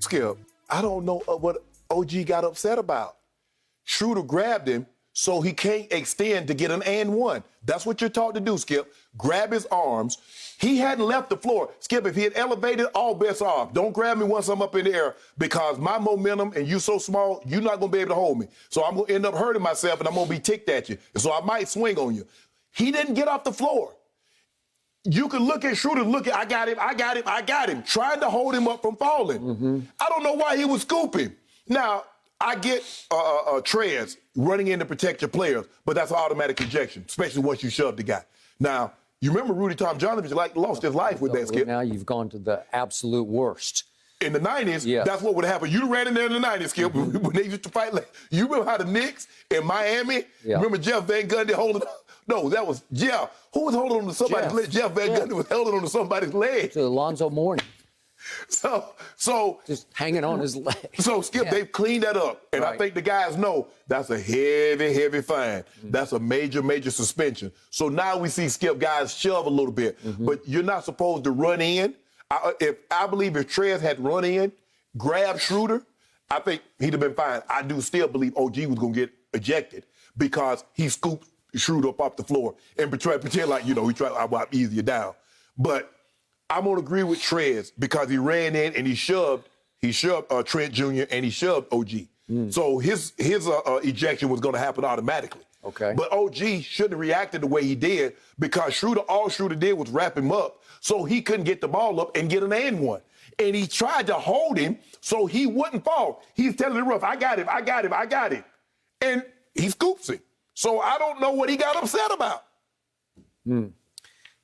Skip, I don't know what OG got upset about. Schroder grabbed him so he can't extend to get an and one. That's what you're taught to do, Skip. Grab his arms. He hadn't left the floor. Skip, if he had elevated, all bets are off. Don't grab me once I'm up in the air because my momentum and you so small, you're not going to be able to hold me. So I'm going to end up hurting myself and I'm going to be ticked at you. And so I might swing on you. He didn't get off the floor. You can look at Schroder, I got him, trying to hold him up from falling. Mm-hmm. I don't know why he was scooping. Now, I get treads running in to protect your players, but that's an automatic ejection, especially once you shove the guy. Now, you remember Rudy Tomjanovich lost his life with that, Skip. Now you've gone to the absolute worst. In the 90s, yes. That's what would happen. You ran in there in the 90s, Skip, when they used to fight. You remember how the Knicks in Miami, remember Jeff Van Gundy holding up? No, that was Jeff. Who was holding on to somebody's leg? Jeff Van Gundy was holding on to somebody's leg. To Alonzo Mourning. So just hanging on his leg. So, Skip, they've cleaned that up. And I think the guys know that's a heavy, heavy fine. Mm-hmm. That's a major, major suspension. So now we see Skip guys shove a little bit. Mm-hmm. But you're not supposed to run in. I believe if Trez had run in, grabbed Schroder, I think he'd have been fine. I do still believe OG was going to get ejected because he scooped Schroder up off the floor and pretend like, he tried to wipe easier down. But I'm going to agree with Trez because he ran in and he shoved Trent Jr. and he shoved OG. So his ejection was going to happen automatically. Okay. But OG shouldn't have reacted the way he did because all Schroder did was wrap him up so he couldn't get the ball up and get an and one. And he tried to hold him so he wouldn't fall. He's telling the ref, I got him. And he scoops him. So I don't know what he got upset about.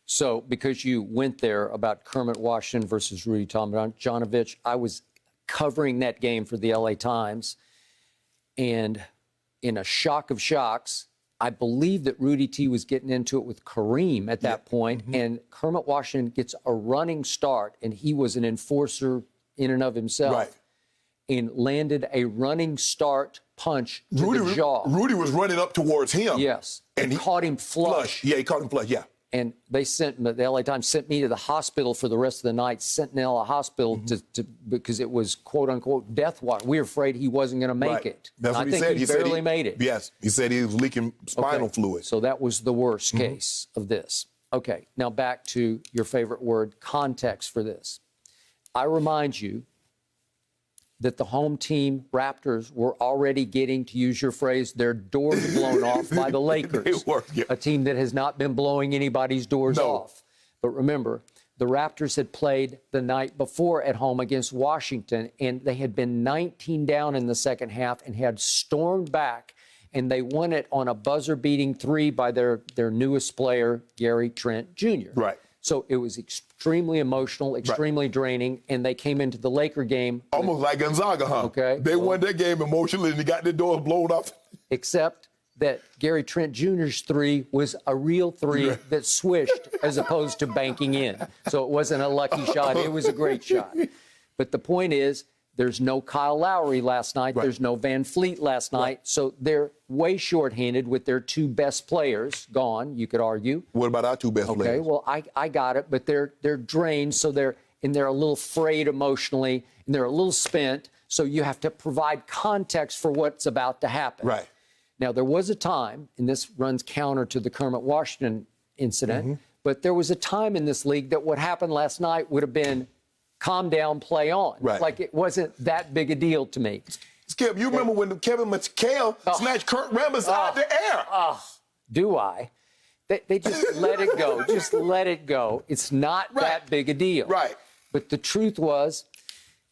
So because you went there about Kermit Washington versus Rudy Tomjanovich, I was covering that game for the LA Times. And in a shock of shocks, I believe that Rudy T was getting into it with Kareem at that point, and Kermit Washington gets a running start, and he was an enforcer in and of himself, and landed a running start punch to the jaw. Rudy was running up towards him. Yes, and he caught him flush. Yeah, he caught him flush, yeah. And they the LA Times sent me to the hospital for the rest of the night, Sentinella Hospital, because it was, quote unquote, death watch. We were afraid he wasn't going to make it. That's what he said. He barely made it. Yes, he said he was leaking spinal fluid. So that was the worst case of this. Okay, now back to your favorite word, context for this. I remind you that the home team Raptors were already getting, to use your phrase, their doors blown off by the Lakers. They were, a team that has not been blowing anybody's doors off. But remember, the Raptors had played the night before at home against Washington, and they had been 19 down in the second half and had stormed back, and they won it on a buzzer-beating three by their newest player, Gary Trent Jr. Right. So it was extremely emotional, extremely draining, and they came into the Laker game. Almost like Gonzaga, huh? Okay. They won that game emotionally, and they got their doors blown off. Except that Gary Trent Jr.'s three was a real three that swished as opposed to banking in. So it wasn't a lucky shot. It was a great shot. But the point is, there's no Kyle Lowry last night. There's no Van Fleet last night. So they're way shorthanded with their two best players gone, you could argue. What about our two best players? Okay, well, I got it, but they're drained, so they're a little frayed emotionally, and they're a little spent, so you have to provide context for what's about to happen. Right. Now, there was a time, and this runs counter to the Kermit Washington incident, but there was a time in this league that what happened last night would have been calm down, play on. Right. Like it wasn't that big a deal to me. Skip, you remember when Kevin McHale snatched Kurt Rambis out the air? Do I? They just let it go. Just let it go. It's not that big a deal. Right. But the truth was,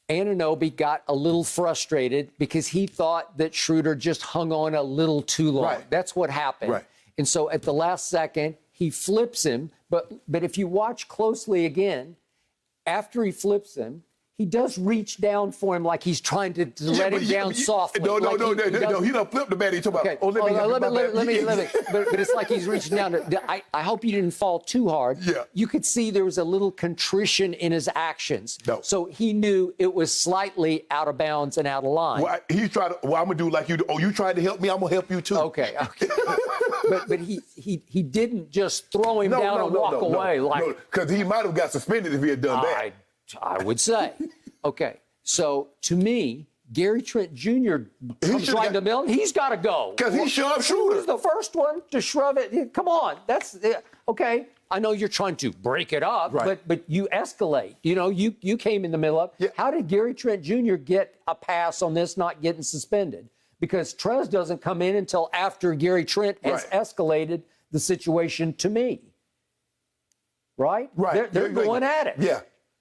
Anunoby got a little frustrated because he thought that Schroder just hung on a little too long. Right. That's what happened. Right. And so at the last second, he flips him. But if you watch closely again, after he flips him, he does reach down for him like he's trying to let him down softly. No, he done flipped the bat. He talking about, let me. But it's like he's reaching down. I hope you didn't fall too hard. Yeah. You could see there was a little contrition in his actions. No. So he knew it was slightly out of bounds and out of line. Well, he tried to, I'm going to do like you do. Oh, you tried to help me? I'm going to help you too. Okay. But he didn't just throw him down and walk away. Because he might have got suspended if he had done that. I would say. Okay, So to me, Gary Trent Jr. comes right in the middle. He's got to go. Because he shoved Schroder. Who's the first one to shove it? Come on. That's okay. I know you're trying to break it up, Right. but you escalate. You know, you came in the middle of. Yeah. How did Gary Trent Jr. get a pass on this not getting suspended? Because Trez doesn't come in until after Gary Trent has escalated the situation to me. Right? Right. They're going at it. Yeah.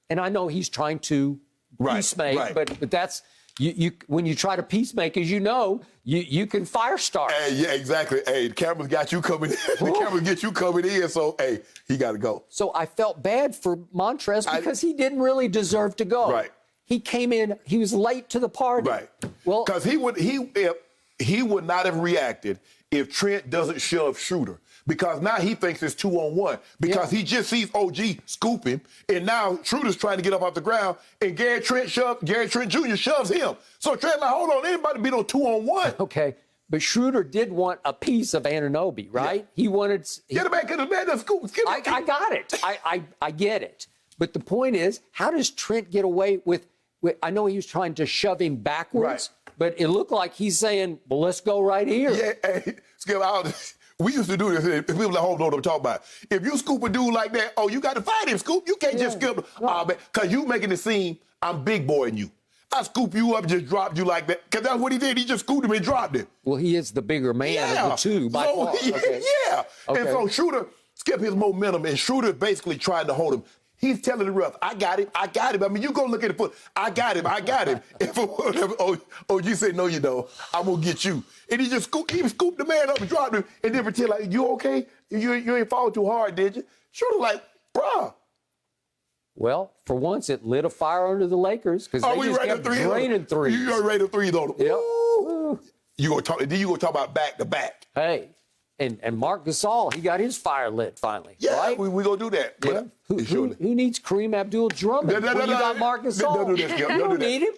And I know he's trying to peacemake, but that's you when you try to peacemake, as you know, you can fire start. Hey, yeah, exactly. Hey, the cameras got you coming in. The cameras get you coming in, so hey, he got to go. So I felt bad for Montrezl because he didn't really deserve to go. Right. He came in, he was late to the party. Right. Well, because he would not have reacted if Trent doesn't shove Schroder. Because now he thinks it's 2-on-1. Because he just sees OG scoop him, and now Schroeder's trying to get up off the ground, and Gary Trent Jr. shoves him. So Trent's like, hold on, anybody beat on 2-on-1. Okay, but Schroder did want a piece of Anunoby, right? Yeah. He wanted. Get him back in the man, the scoop. I got it. I get it. But the point is, how does Trent get away with I know he was trying to shove him backwards, but it looked like he's saying, well, let's go right here. Yeah, hey, Skip, we used to do this. If people at home know what I'm talking about. If you scoop a dude like that, you got to fight him, Scoop. You can't just skip. Because you making it seem I'm big boying you. I scoop you up, just dropped you like that. Because that's what he did. He just scooped him and dropped him. Well, he is the bigger man of the two by far. Okay. Yeah. Okay. And so Schroder skipped his momentum, and Schroder basically tried to hold him. He's telling the ref, I got him. I mean, you go look at the foot. I got him. And for whatever, OG said, no, you don't. I'm going to get you. And he just scooped the man up and dropped him and then pretend like, you okay? You ain't fall too hard, did you? Schroeder like, bruh. Well, for once, it lit a fire under the Lakers because they just kept draining threes. You rated threes on them. Yep. You gonna talk about back to back. Hey, and Marc Gasol, he got his fire lit finally. Yeah, right? we gonna do that. Yeah. Who needs Kareem Abdul-Drummond when you got Marc Gasol? You don't need him.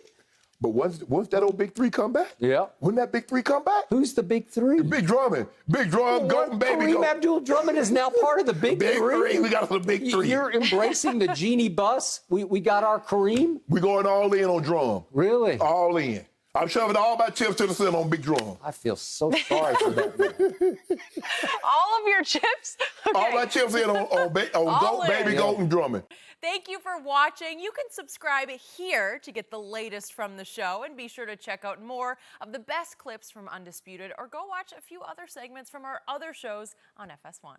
But once that old big three come back, when that big three come back, who's the big three? The big Drummond, Golden Baby. Kareem Abdul-Drummond is now part of the big three. We got the big three. You're embracing the genie bus. We got our Kareem. We going all in on Drum. Really? All in. I'm shoving all my chips to the center on Big Drum. I feel so sorry for that man. All of your chips? Okay. All my chips in on Baby Golden Drummond. Thank you for watching. You can subscribe here to get the latest from the show, and be sure to check out more of the best clips from Undisputed, or go watch a few other segments from our other shows on FS1.